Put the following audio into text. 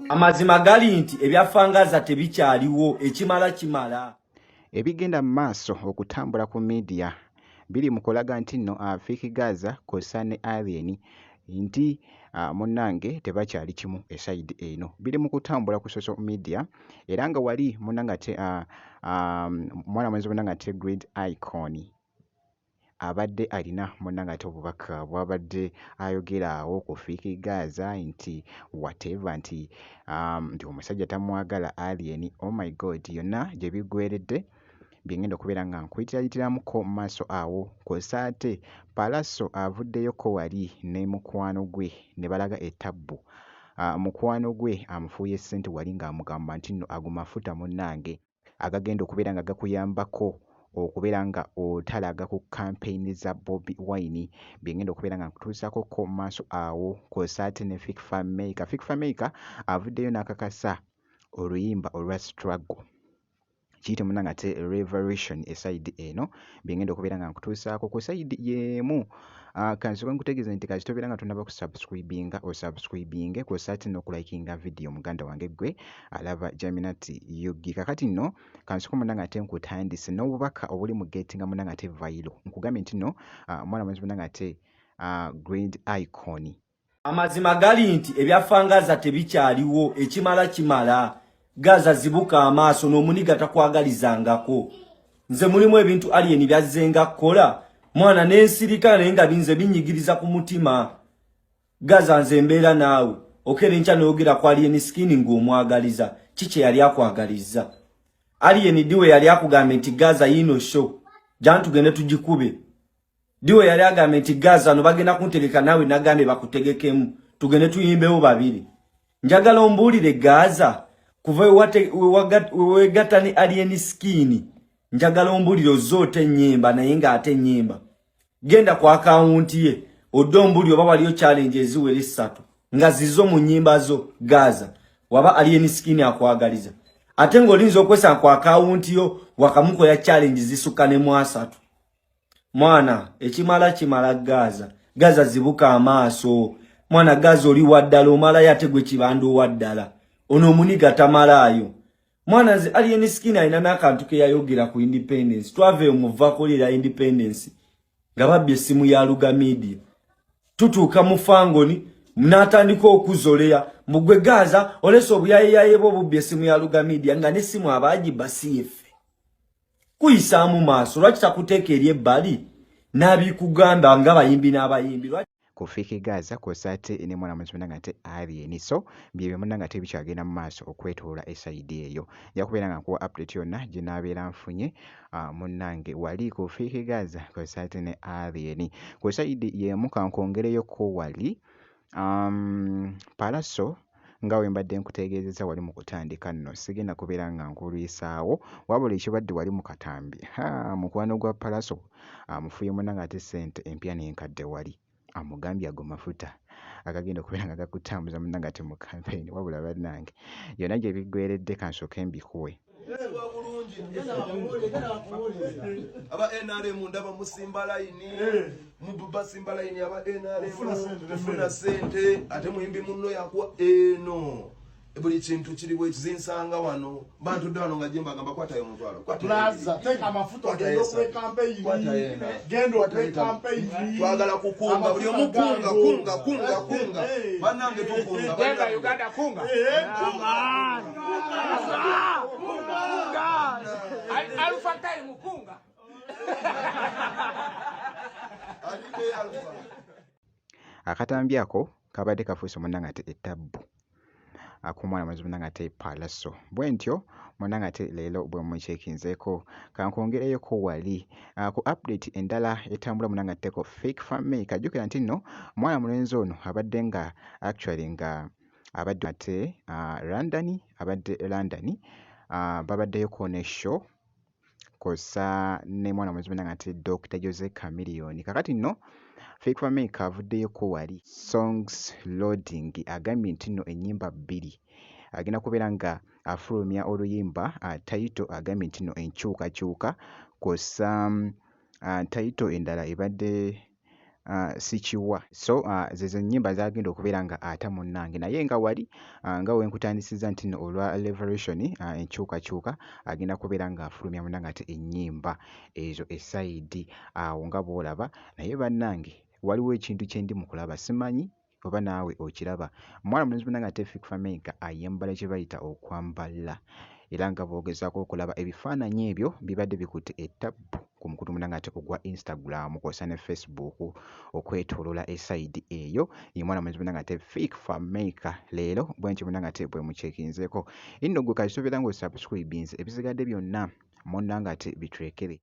Amazima gali nti ebyafangaza tebikyaliwo ekimala kimala. Ebigenda mu maaso okutambula ku media biri mu kulaga nti nno Fake Gaza kw'ossa ne Alien nti munnange tebakyali kimu esayidi eno. Biri mu kutambula ku social media era nga wali munnange ate mwana mwenzi munnange ate Great Icon abadde alina munnange ate obubaka bw'abadde ayogera awo ku Fake Gaza nti whatever nti omusajja tamwagala Alien. Oh my God, yonna gye biggweredde byengenda okubeera nga nkuyitiramuko mu maaso awo. Kw'ossa ate Pallaso avuddeyoko wali ne mukwano gwe ne balaga ettabbu. Mukwano gwe amufuuye ssente wali ng'amugamba nti nno ago mafuta munnange agagenda okubeera nga gakuyambako okubeera nga otalaga ku kampeyini za Bobi Wine, byengenda okubeera nga nkutuusako mu maaso awo. Kw'ossa ate ne Fake Famemaker. Fake Famemaker avuddeyo n'akakasa oluyimba olwa Struggle kiyite munnange ate Revolution esayidi eno, byengenda okubeera nga nkutuusaako ku sayidi y'emu. Kansooke nkutegeeze nti kati tobeera nga tonaba kusubscribinga osubscribinge, kw'ossa ate n'okulayikinga vidiyo muganda wange gwe alaba Jaminati Yugi. Kakati nno kansooke munnange ate nkutandise n'obubaka obuli mu gettinga munnange ate viral. Nkugambye nti nno mwana mwenzi munnange ate Great Icon. Amazima gali nti ebyafangaza tebikyaliwo ekimala kimala. Gaza zibuka amaaso n'omuniga takwagalizangako. Nze mulimu ebintu Alien byazzenga kukola mwana n'ensirika naye nga binze binyigiriza ku mutima. Gaza nze mbeera naawe okere nkya n'oyogera ku Alien skin ng'omwagaliza kiki yali akwagaliza. Alien diwe yali akugambye nti Gaza yino show jana tugende tugikube. Diwe yali agambye nti Gaza no bagenda kuntegeka nawe nagambe bakutegekemu tugende tuyimbewo babiri. Njagala ombuulire Gaza kuva wegatta ne Alien skin njagala ombulire ozoote ennyimba naye nga ate ennyimba. Genda ku akawunti ye odde ombulire oba waliyo challenge eziwera 3 nga zizo mu nnyimba zo Gaza waba Alien skin akwagaliza. Ate ng'olinza okwesa ku akawunti yo wakamukoya challenge zisukka ne mu 3. Mwana ekimala kimala Gaza. Gaza zibuka amaaso. Mwana Gaza oli waddala omala yate gwe kibando waddala. Ono muniga tamalaayo. Mwana nze Alien skin alina n'akantu ke yayogera ku independence. Twave omuvakolera independence. Nga babbye essimu ya Luga Media. Tutuuka mu fangoni n'atandika okuzoleya. Mugwe Gaza olesa obuyayeyaye bo bubbye essimu ya Luga Media nga n'essimu abaagiba CF. Kuyisaamu maaso lwaki takuteeka eri ebbali n'abikugamba ng'abayimbi n'abayimbi. Ku Fake Gaza kw'ossa ate ne mwana mwenzi munnange ate Alien. So byebyo munnange ate bikyagenda mu maaso okwetoola esayidi eyo. Nja kubeera nga nkuwa update yonna gye naabeera nfunye munnange wali ku Fake Gaza kw'ossa ate ne Alien. Ku sayidi y'emu kankwongereyoko wali Pallaso nga we mbadde nkutegeezezza wali mu kutandika nno sigenda kubeera nga nkulwisaawo wabula ekibadde wali mu katambi. Mukwano gwa Pallaso amufuye munnange ate ssente empya n'enkadde wali amugambye ago mafuta agagenda okubeera nga gakutambuza munnange ate mu campaign wabula bannange yonna gye biggweredde kansooke mbikuwe. Aba NRM ndaba musimba layini mububa simba layini aba NRM ufuna sente ate muyimbi munno yakuwa eno buli kintu kiri bwe kizinsanga wano bantu ddano nga jimba gamba kwatayo omutwalo plaza teka amafuta gendo kwe campaign gendo kwe campaign twagala kukunga buli omukunga kunga banange tukunga genda Uganda kunga Alpha time kunga Akatambi ako kabadde kafuuse munnange ate ettabbu akumwana mwenzi munnange ate Pallaso. Bwe ntyo munnange ate leero bwe mukyekinzeeko kankwongereyoko wali ku update endala etambula munnange ate ko Fake Famemaker. Jjukira nti nno mwana mulenzi ono abadde nga actually nga abadde ate London babaddeyoko ne show kw'ossa ne mwana mwenzi munnange ate Dr. Jose Chameleone. Kakati nno Fake Famemaker avuddeyoko wali songs loading agambye nti nno ennyimba 2 agenda kubeera nga afulumya oluyimba title agambye nti nno enkyukakyuka kw'ossa title endala ebadde sikiwa so zezo ennyimba zagenda okubeera nga ata munnange naye nga wali nga wenkutandisiza nti nno olwa revolution enkyukakyuka agenda kubeera ng'afulumya munnange ate ennyimba ezo esayidi awo nga bw'olaba naye bannange waliwo ekintu kye ndi mu kulaba simanyi oba naawe okiraba omwana mulunzi munnange ate Fik Fameka ayambala kye bayita okwambala era nga bw'ogezaako okulaba ebifaananyi ebyo bibadde bikutte ettabbu ku mukutu munnange ate ogwa Instagram kw'ossa ne Facebook okwetooloola esayidi eyo ye mwana mulunzi munnange ate Fik Fameka leero bwentyo munnange ate bwe mucekinzeeko inno gwe kati sobeera ng'osubscribinze ebisigadde byonna munnange ate bitrekere